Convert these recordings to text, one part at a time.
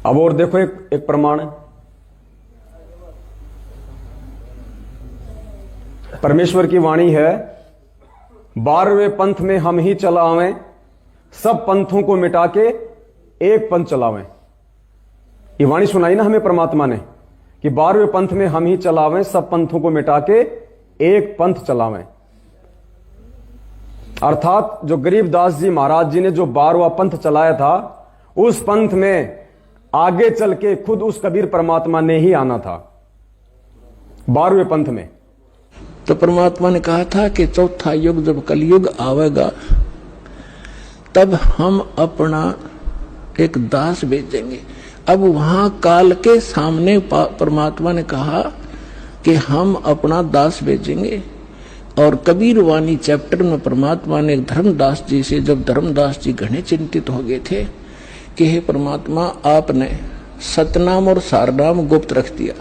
अब और देखो एक प्रमाण। परमेश्वर की वाणी है, 12वें पंथ में हम ही चलावें, सब पंथों को मिटा के एक पंथ चलावें। ये वाणी सुनाई ना हमें परमात्मा ने कि 12वें पंथ में हम ही चलावें, सब पंथों को मिटा के एक पंथ चलावें। अर्थात जो गरीबदास जी महाराज जी ने जो 12वां पंथ चलाया था, उस पंथ में आगे चल के खुद उस कबीर परमात्मा ने ही आना था 12वें पंथ में। तो परमात्मा ने कहा था कि चौथा युग जब कलयुग आवेगा तब हम अपना एक दास भेजेंगे। अब वहां काल के सामने परमात्मा ने कहा कि हम अपना दास भेजेंगे। और कबीर वाणी चैप्टर में परमात्मा ने धर्मदास जी से, जब धर्मदास जी घने चिंतित हो गए थे कि हे परमात्मा, आपने सतनाम और सारनाम गुप्त रख दिया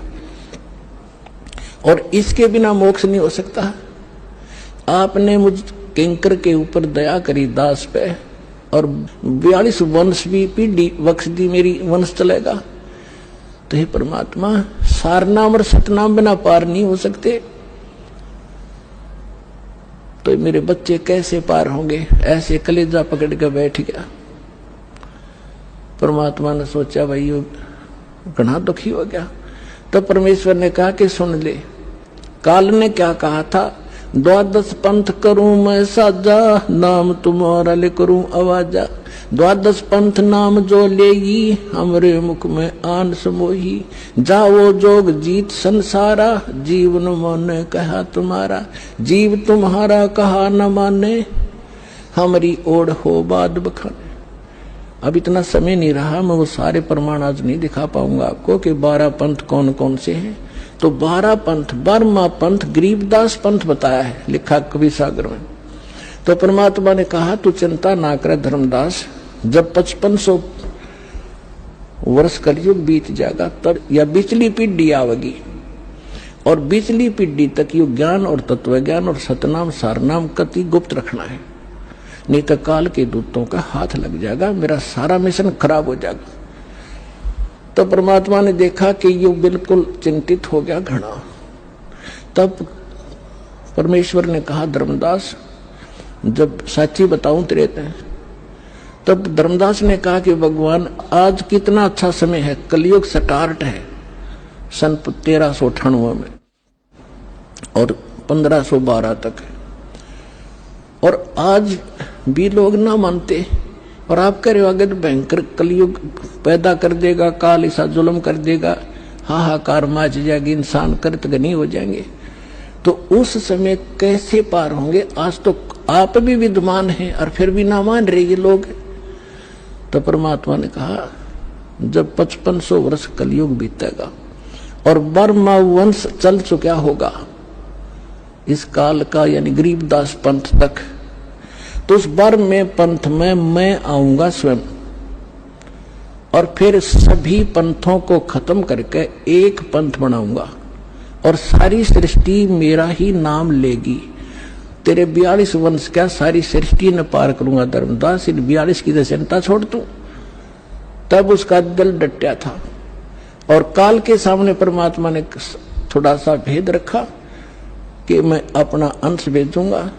और इसके बिना मोक्ष नहीं हो सकता। आपने मुझ किंकर के ऊपर दया करी दास पे, और 42 वंश भी पीढ़ी बख्श दी, मेरी वंश चलेगा। तो हे परमात्मा, सारनाम और सतनाम बिना पार नहीं हो सकते, तो मेरे बच्चे कैसे पार होंगे? ऐसे कलेजा पकड़ के बैठ गया। परमात्मा ने सोचा भाई ये घना दुखी हो गया। तो परमेश्वर ने कहा कि सुन ले, काल ने क्या कहा था, 12 पंथ करूं मैं साजा, नाम तुम्हारा ले करूं आवाजा। 12 पंथ नाम जो लेगी, हमरे मुख में आन समोही। जाओ जोग जीत संसारा, जीवन माने कहा तुम्हारा। जीव तुम्हारा कहा न माने, हमारी ओढ़ हो बाद बखाने। अब इतना समय नहीं रहा, मैं वो सारे प्रमाण आज नहीं दिखा पाऊंगा आपको कि 12 पंथ कौन कौन से हैं। तो 12 पंथ, 12वां पंथ गरीबदास पंथ बताया है, लिखा कवि सागर में। तो परमात्मा ने कहा तू चिंता ना करे धर्मदास, जब 5500 वर्ष कलयुग बीत जाएगा तब या बिचली पीढ़ी आवेगी, और बिचली पीढ़ी तक यु ज्ञान और तत्व ज्ञान और सतनाम सारनाम कति गुप्त रखना है, नहीं तो काल के दूतों का हाथ लग जाएगा, मेरा सारा मिशन खराब हो जाएगा। तो परमात्मा ने देखा कि यु बिल्कुल चिंतित हो गया घना। तब परमेश्वर ने कहा धर्मदास, जब साची बताऊं तेरे ते, तब धर्मदास ने कहा कि भगवान आज कितना अच्छा समय है, कलयुग स्टार्ट है सन 1398 में और 1512 तक है, और आज भी लोग ना मानते, और आप कह रहे हो अगर भयंकर कलयुग पैदा कर देगा, काल ऐसा जुल्म कर देगा, हाहाकार मच जाएगी, इंसान कृतघ्नी हो जाएंगे, तो उस समय कैसे पार होंगे? आज तो आप भी विद्वान हैं और फिर भी ना मान रहे ये लोग। तो परमात्मा ने कहा जब 5500 वर्ष कलयुग बीतेगा और 12वां वंश चल चुका होगा इस काल का, यानी गरीबदास पंथ तक, तो उस 12वें पंथ में मैं आऊंगा स्वयं, और फिर सभी पंथों को खत्म करके एक पंथ बनाऊंगा, और सारी सृष्टि मेरा ही नाम लेगी। तेरे 42 वंश क्या सारी सृष्टि न पार करूंगा धर्मदास, इन 42 की चिंता छोड़ तू। तब उसका दिल डटा था, और काल के सामने परमात्मा ने थोड़ा सा भेद रखा कि मैं अपना अंश भेजूंगा।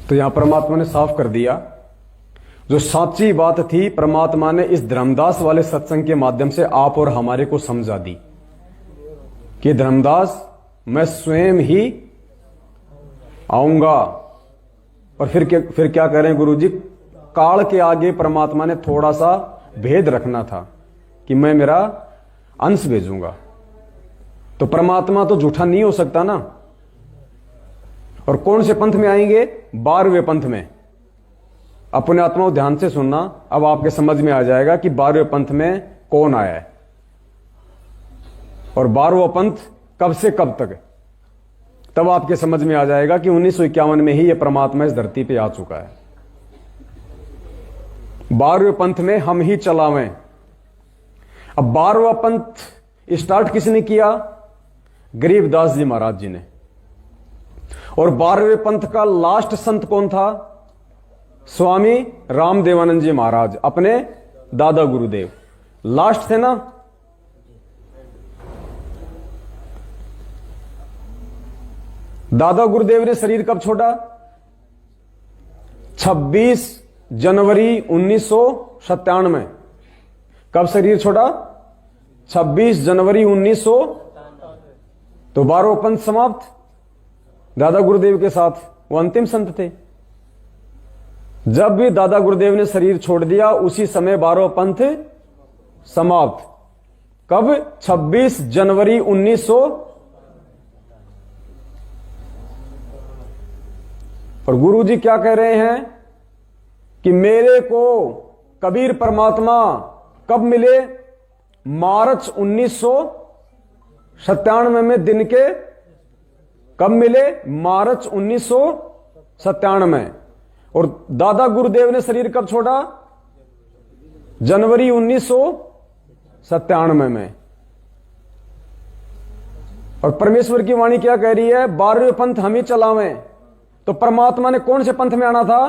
तो यहां परमात्मा ने साफ कर दिया, जो सच्ची बात थी परमात्मा ने इस धर्मदास वाले सत्संग के माध्यम से आप और हमारे को समझा दी कि धर्मदास मैं स्वयं ही आऊंगा। और फिर क्या करें गुरुजी, काल के आगे परमात्मा ने थोड़ा सा भेद रखना था कि मैं मेरा अंश भेजूंगा। तो परमात्मा तो झूठा नहीं हो सकता ना। और कौन से पंथ में आएंगे? 12वें पंथ में। अपने आत्मा ध्यान से सुनना, अब आपके समझ में आ जाएगा कि 12वें पंथ में कौन आया है और 12वां पंथ कब से कब तक। तब आपके समझ में आ जाएगा कि 1951 में ही यह परमात्मा इस धरती पे आ चुका है। 12वें पंथ में हम ही चलावें। अब 12वां पंथ स्टार्ट किसने किया? गरीबदास जी महाराज जी ने। और 12वें पंथ का लास्ट संत कौन था? स्वामी रामदेवानंद जी महाराज, अपने दादा गुरुदेव। लास्ट थे ना, दादा गुरुदेव ने शरीर कब छोड़ा? 26 जनवरी 1997। कब शरीर छोड़ा? 26 जनवरी 1900। तो 12 पंथ समाप्त दादा गुरुदेव के साथ, वो अंतिम संत थे। जब भी दादा गुरुदेव ने शरीर छोड़ दिया उसी समय 12 पंथ समाप्त। कब? 26 जनवरी 1900। और गुरु जी क्या कह रहे हैं कि मेरे को कबीर परमात्मा कब मिले? मार्च 1997 में दिन के कब मिले? मार्च 1997। और दादा गुरुदेव ने शरीर कब छोड़ा? जनवरी 1997 में। और परमेश्वर की वाणी क्या कह रही है? 12वें पंथ हम ही चलावें। तो परमात्मा ने कौन से पंथ में आना था?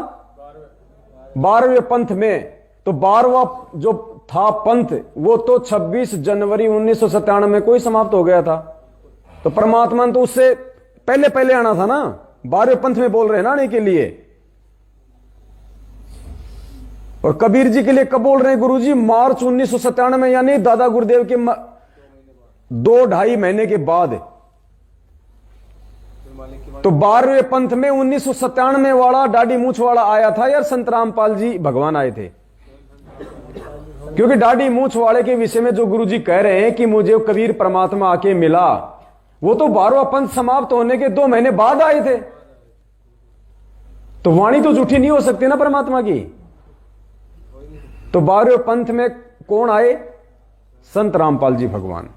12वें पंथ में। तो 12वां जो था पंथ वो तो 26 जनवरी 1997 में कोई समाप्त हो गया था। तो परमात्मा ने तो उससे पहले पहले आना था ना, 12वें पंथ में बोल रहे हैं ना आने के लिए। और कबीर जी के लिए कब बोल रहे हैं गुरु जी? मार्च 1997 में, यानी दादा गुरुदेव के 2-2.5 महीने के बाद। तो 12वें पंथ में 1997 वाला दाढ़ी मूछ वाला आया था यार, संत रामपाल जी भगवान आए थे। क्योंकि दाढ़ी मूछ वाले के विषय में जो गुरु जी कह रहे हैं कि मुझे कबीर परमात्मा आके मिला, वो तो 12वां पंथ समाप्त होने के 2 महीने बाद आए थे। तो वाणी तो झूठी नहीं हो सकती ना परमात्मा की। तो 12वें पंथ में कौन आए? संत रामपाल जी भगवान।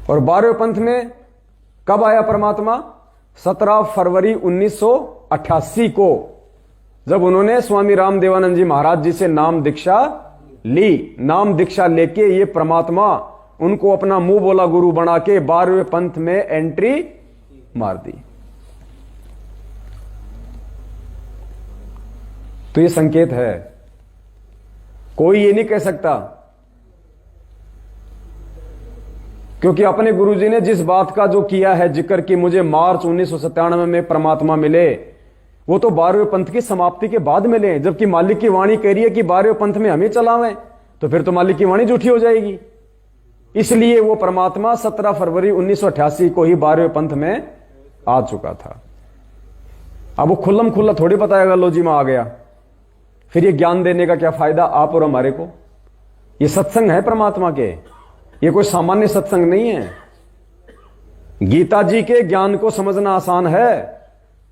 और 12वें पंथ में कब आया परमात्मा? 17 फरवरी 1988 को, जब उन्होंने स्वामी रामदेवानंद जी महाराज जी से नाम दीक्षा ली। नाम दीक्षा लेके ये परमात्मा उनको अपना मुंह बोला गुरु बना के 12वें पंथ में एंट्री मार दी। तो ये संकेत है, कोई ये नहीं कह सकता। क्योंकि अपने गुरुजी ने जिस बात का जो किया है जिक्र कि मुझे मार्च 1997 में परमात्मा मिले, वो तो 12वें पंथ की समाप्ति के बाद मिले। जबकि मालिक की वाणी कह रही है कि 12वें पंथ में हम ही चलावें, तो फिर तो मालिक की वाणी झूठी हो जाएगी। इसलिए वो परमात्मा 17 फरवरी 1988 को ही 12वें पंथ में आ चुका था। अब वो खुल्लम खुल्ला थोड़ी बताएगा लो जी मैं आ गया। फिर ये ज्ञान देने का क्या फायदा आप और हमारे को? ये सत्संग है परमात्मा के, ये कोई सामान्य सत्संग नहीं है। गीता जी के ज्ञान को समझना आसान है,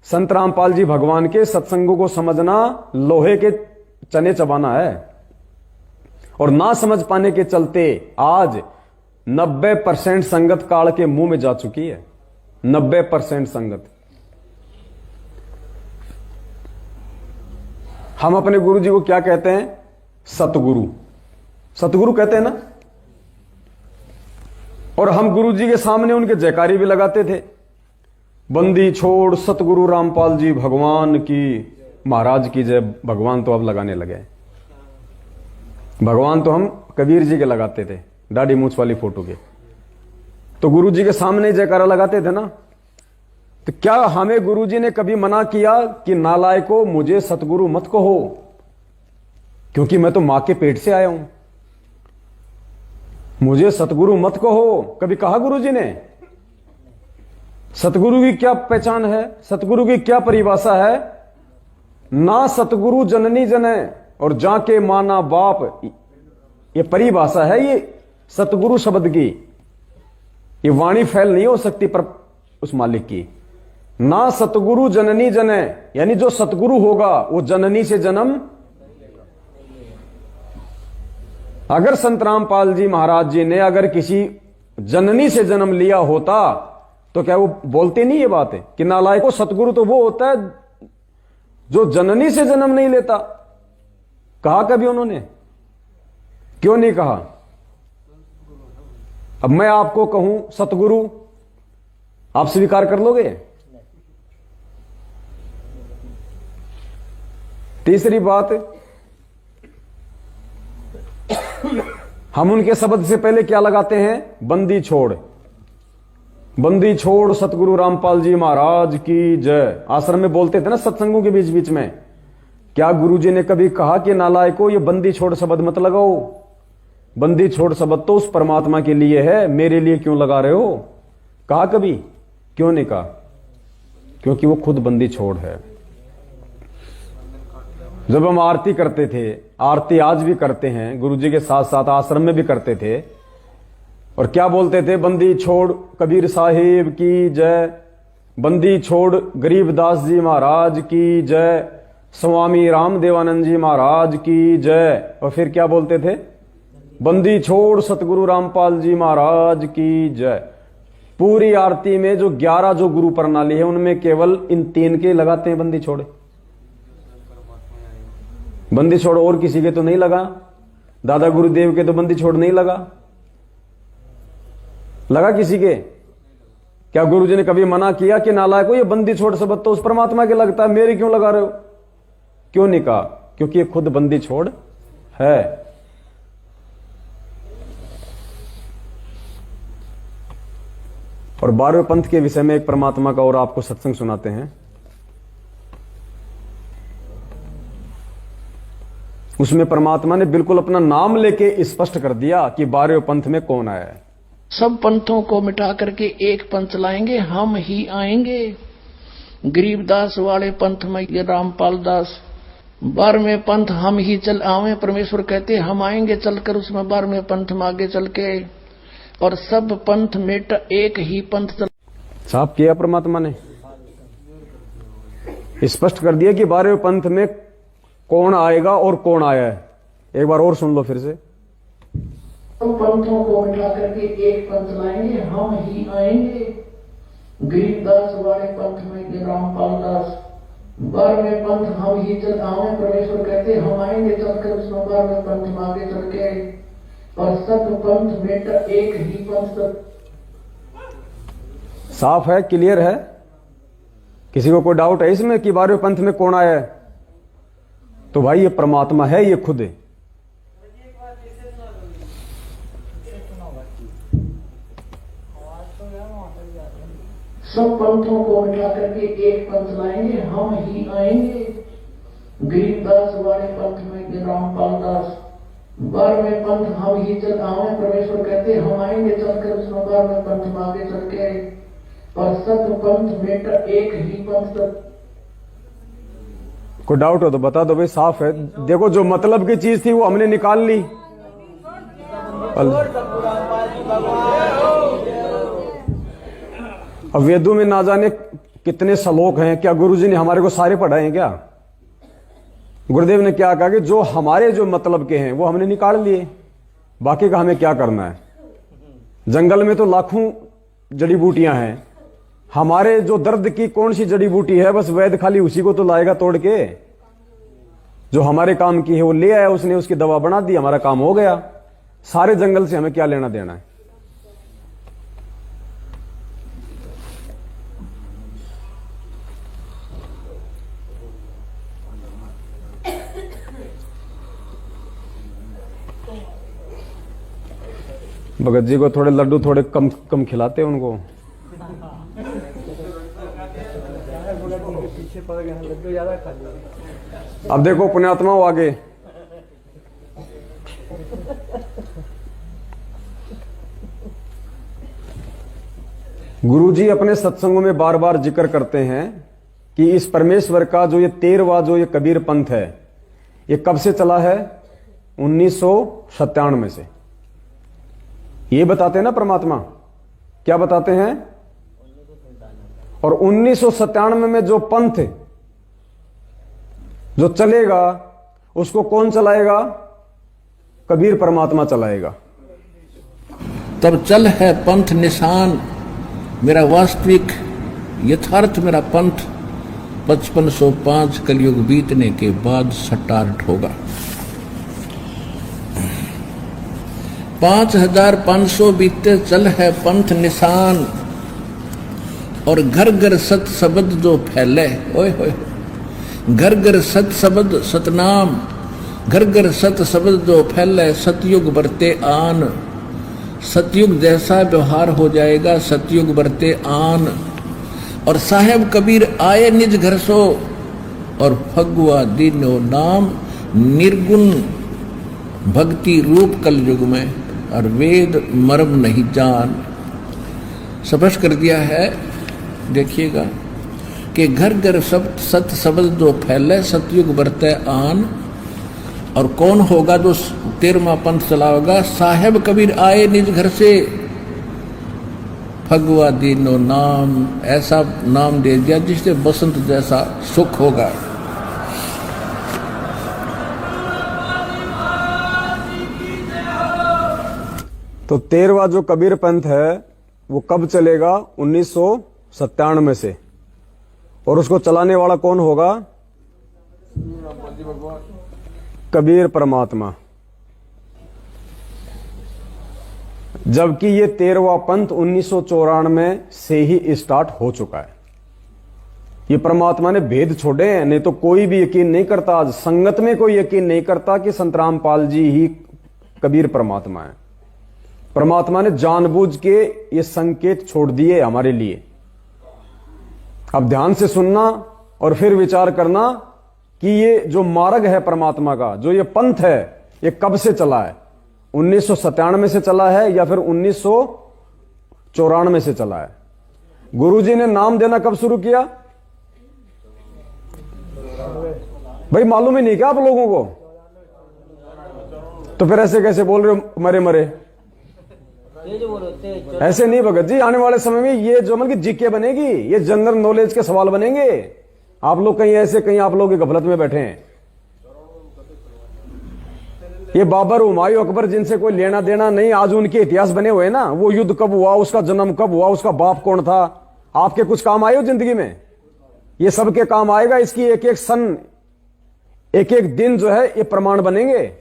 संत रामपाल जी भगवान के सत्संगों को समझना लोहे के चने चबाना है। और ना समझ पाने के चलते आज 90% संगत काल के मुंह में जा चुकी है। 90% संगत। हम अपने गुरु जी को क्या कहते हैं? सतगुरु। सतगुरु कहते हैं ना। और हम गुरु जी के सामने उनके जयकारी भी लगाते थे, बंदी छोड़ सतगुरु रामपाल जी भगवान की, महाराज की जय। भगवान तो अब लगाने लगे। भगवान तो हम कबीर जी के लगाते थे, दाढ़ी मूछ वाली फोटो के। तो गुरु जी के सामने जयकारा लगाते थे ना। तो क्या हमें गुरु जी ने कभी मना किया कि नालायको मुझे सतगुरु मत कहो, क्योंकि मैं तो मां के पेट से आया हूं, मुझे सतगुरु मत कहो? कभी कहा गुरु जी ने? सतगुरु की क्या पहचान है? सतगुरु की क्या परिभाषा है? ना सतगुरु जननी जने और जाके माना बाप, ये परिभाषा है ये सतगुरु शब्द की। ये वाणी फैल नहीं हो सकती पर उस मालिक की। ना सतगुरु जननी जने, यानी जो सतगुरु होगा वो जननी से जन्म। अगर संत रामपाल जी महाराज जी ने अगर किसी जननी से जन्म लिया होता तो क्या वो बोलते नहीं ये बात है कि नालायक को सतगुरु तो वो होता है जो जननी से जन्म नहीं लेता? कहा कभी उन्होंने? क्यों नहीं कहा? अब मैं आपको कहूं सतगुरु, आप स्वीकार कर लोगे? तीसरी बात हम उनके शब्द से पहले क्या लगाते हैं? बंदी छोड़, बंदी छोड़ सतगुरु रामपाल जी महाराज की जय। आश्रम में बोलते थे ना सत्संगों के बीच बीच में, क्या गुरुजी ने कभी कहा कि नालायको ये बंदी छोड़ शब्द मत लगाओ? बंदी छोड़ शब्द तो उस परमात्मा के लिए है, मेरे लिए क्यों लगा रहे हो? कहा कभी? क्यों नहीं कहा? क्योंकि वो खुद बंदी छोड़ है। जब हम आरती करते थे, आरती आज भी करते हैं, गुरुजी के साथ साथ आश्रम में भी करते थे, और क्या बोलते थे? बंदी छोड़ कबीर साहिब की जय, बंदी छोड़ गरीबदास जी महाराज की जय, स्वामी रामदेवानंद जी महाराज की जय। और फिर क्या बोलते थे? बंदी छोड़ सतगुरु रामपाल जी महाराज की जय। पूरी आरती में जो 11 जो गुरु प्रणाली है उनमें केवल इन 3 के लगाते हैं बंदी छोड़। बंदी छोड़ और किसी के तो नहीं लगा, दादा गुरुदेव के तो बंदी छोड़ नहीं लगा। लगा किसी के? क्या गुरुजी ने कभी मना किया कि नालायक को ये बंदी छोड़ शब्द तो उस परमात्मा के लगता है, मेरे क्यों लगा रहे हो? क्यों नहीं कहा? क्योंकि ये खुद बंदी छोड़ है। और 12वें पंथ के विषय में एक परमात्मा का और आपको सत्संग सुनाते हैं। उसमें परमात्मा ने बिल्कुल अपना नाम लेके स्पष्ट कर दिया कि 12वें पंथ में कौन आया है। सब पंथों को मिटा करके एक पंथ लाएंगे, हम ही आएंगे। गरीबदास वाले पंथ में ये रामपाल दास, 12वें पंथ हम ही चल आवे। परमेश्वर कहते हम आएंगे चलकर उसमें 12वें पंथ में आगे चल के, और सब पंथ मिट एक ही पंथ चल। साफ किया परमात्मा ने, स्पष्ट कर दिया कि 12वें पंथ में कौन आएगा और कौन आया है। एक बार और सुन लो फिर से। सब पंथों को मिटा करके एक पंथ लाएंगे, हम ही आएंगे। गरीबदास वाले पंथ में ये रामपाल दास, 12वें पंथ हम ही चल आवे। परमेश्वर कहते हम आएंगे चलकर उसमें 12वें पंथ में आगे चल के, और सब पंथ मिट एक ही पंथ तक। साफ है, क्लियर है? किसी को कोई डाउट है इसमें कि 12वें पंथ में कौन आया है? तो भाई ये परमात्मा है, ये खुद है। सब पंथों को मिटा करके एक पंथ लाएंगे, हम ही आएंगे। गरीबदास वाले पंथ में ये रामपाल दास, 12वें पंथ हम ही चल आवे। परमेश्वर कहते हम आएंगे चलकर उसमें 12वें पंथ में आगे चल के, और सब पंथ मिट एक ही पंथ तक। कोई डाउट हो तो बता दो भाई, साफ है। देखो जो मतलब की चीज थी वो हमने निकाल ली। अब वेदों में ना जाने कितने श्लोक हैं, क्या गुरुजी ने हमारे को सारे पढ़ाए हैं क्या? गुरुदेव ने क्या कहा कि जो हमारे जो मतलब के हैं वो हमने निकाल लिए, बाकी का हमें क्या करना है? जंगल में तो लाखों जड़ी बूटियां हैं, हमारे जो दर्द की कौन सी जड़ी बूटी है? बस वैद्य खाली उसी को तो लाएगा तोड़ के। जो हमारे काम की है वो ले आया, उसने उसकी दवा बना दी, हमारा काम हो गया। सारे जंगल से हमें क्या लेना देना है? भगत जी को थोड़े लड्डू थोड़े कम कम खिलाते उनको। अब देखो पुण्यात्मा हो आगे। गुरुजी अपने सत्संगों में बार बार जिक्र करते हैं कि इस परमेश्वर का जो ये 13वां जो ये कबीर पंथ है, ये कब से चला है? 1997 से। ये बताते हैं ना परमात्मा, क्या बताते हैं? और 1997 में जो पंथ जो चलेगा उसको कौन चलाएगा? कबीर परमात्मा चलाएगा। तब चल है पंथ निशान, मेरा वास्तविक यथार्थ मेरा पंथ 5505 कलयुग बीतने के बाद स्टार्ट होगा। 5500 बीते चल है पंथ निशान, और घर घर सत शब्द जो फैले, ओए होए, घर घर सत शब्द सतनाम, घर घर सत शब्द जो फैले सतयुग बरते आन। सतयुग जैसा व्यवहार हो जाएगा, सतयुग बरते आन। और साहेब कबीर आए निज घर सो, और फगुआ दीनो नाम निर्गुण भक्ति रूप कलयुग में, और वेद मर्म नहीं जान। स्पष्ट कर दिया है, देखिएगा कि घर घर सब सत शब्द जो फैले सतयुग बरते आन। और कौन होगा जो 13वां पंथ चलाएगा? साहेब कबीर आए निज घर से, फगुआ दीनो नाम, ऐसा नाम दे दिया जिससे बसंत जैसा सुख होगा। तो 13वां जो कबीर पंथ है वो कब चलेगा? 1997 से। और उसको चलाने वाला कौन होगा? कबीर परमात्मा। जबकि ये 13वां पंथ 1994 से ही स्टार्ट हो चुका है। ये परमात्मा ने भेद छोड़े हैं, नहीं तो कोई भी यकीन नहीं करता, आज संगत में कोई यकीन नहीं करता कि संत रामपाल जी ही कबीर परमात्मा है। परमात्मा ने जानबूझ के ये संकेत छोड़ दिए हमारे लिए। अब ध्यान से सुनना और फिर विचार करना कि ये जो मार्ग है परमात्मा का, जो ये पंथ है, ये कब से चला है? 1997 से चला है या फिर 1994 से चला है? गुरुजी ने नाम देना कब शुरू किया? भाई मालूम ही नहीं क्या आप लोगों को? तो फिर ऐसे कैसे बोल रहे हो मरे मरे? ऐसे नहीं भगत जी, आने वाले समय में ये जो मतलब जीके बनेगी, ये जनरल नॉलेज के सवाल बनेंगे। आप लोग कहीं ऐसे, कहीं आप लोग गफलत में बैठे हैं। ये बाबर, हुमायूं, अकबर, जिनसे कोई लेना देना नहीं, आज उनके इतिहास बने हुए ना। वो युद्ध कब हुआ, उसका जन्म कब हुआ, उसका बाप कौन था, आपके कुछ काम आए हो जिंदगी में? ये सबके काम आएगा। इसकी एक एक सन, एक एक दिन जो है ये प्रमाण बनेंगे।